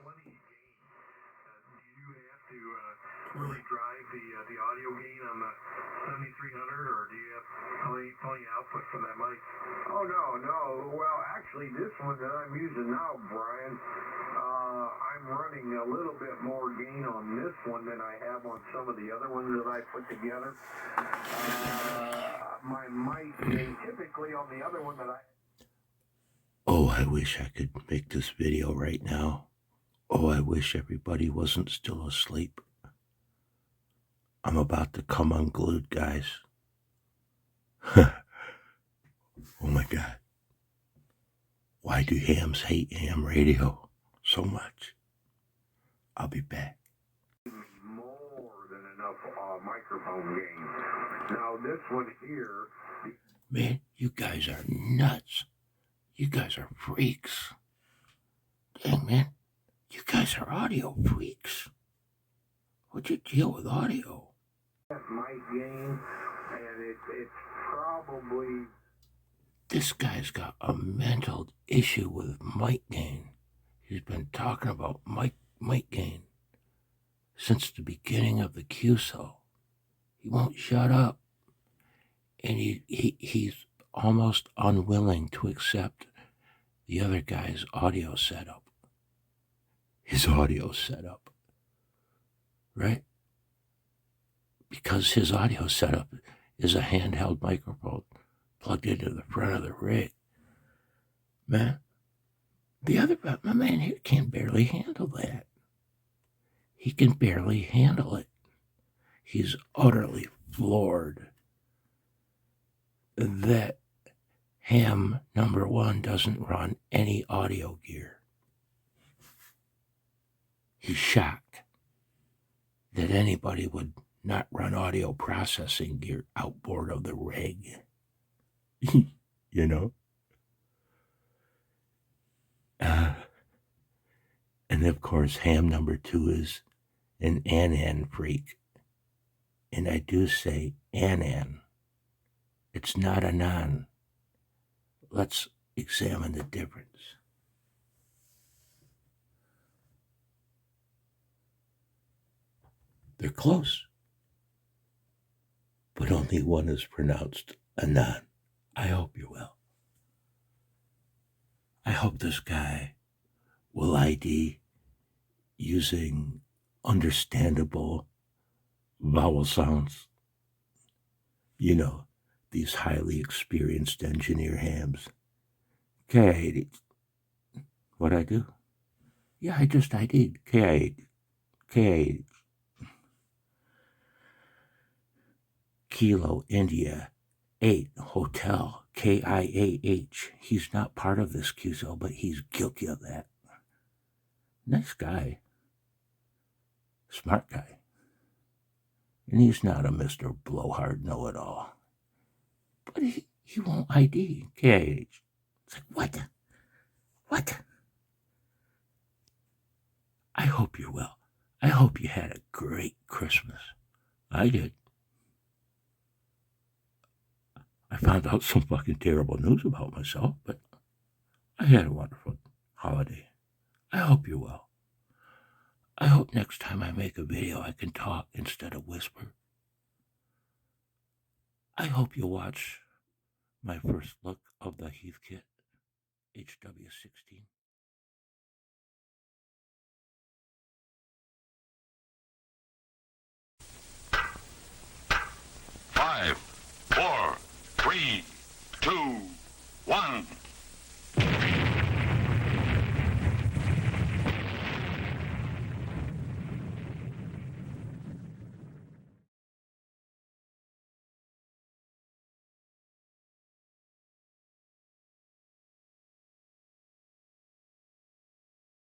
plenty of gain. Do you have to really drive the audio gain on the 7300, or do you have plenty output from that mic? Oh, no. Well, actually, this one that I'm using now, Brian, I'm running a little bit more gain on this one than I have on some of the other ones that I put together. My mic gain, typically on the other one that I... Oh, I wish I could make this video right now. Oh, I wish everybody wasn't still asleep. I'm about to come unglued, guys. Oh my God. Why do hams hate ham radio so much? I'll be back. More than enough microphone gain. Now this one here... Man, you guys are nuts. You guys are freaks. Dang, man. You guys are audio freaks. What'd you deal with audio? Mic gain, and it's probably... This guy's got a mental issue with mic gain. He's been talking about mic gain since the beginning of the QSO. He won't shut up. And he's almost unwilling to accept the other guy's audio setup. His audio setup. Right? Because his audio setup is a handheld microphone plugged into the front of the rig. Man, my man here can barely handle that. He can barely handle it. He's utterly floored that ham number one doesn't run any audio gear. He's shocked that anybody would not run audio processing gear outboard of the rig. You know? And of course, ham number two is an Anan freak. And I do say Anan. It's not a non. Let's examine the difference. They're close, but only one is pronounced Anan. I hope you're well. I hope this guy will ID using understandable vowel sounds. You know, these highly experienced engineer hams. K80. What'd I do? Yeah, I just ID'd. K80. Kilo India 8 Hotel KIAH. He's not part of this QSO, but he's guilty of that. Nice guy. Smart guy. And he's not a Mr. Blowhard know-it-all. But he won't ID KIH. It's like, what? I hope you're well. I hope you had a great Christmas. I did. I found out some fucking terrible news about myself, but I had a wonderful holiday. I hope you're well. I hope next time I make a video I can talk instead of whisper. I hope you'll watch my first look of the Heathkit HW16. 5, 4, 3,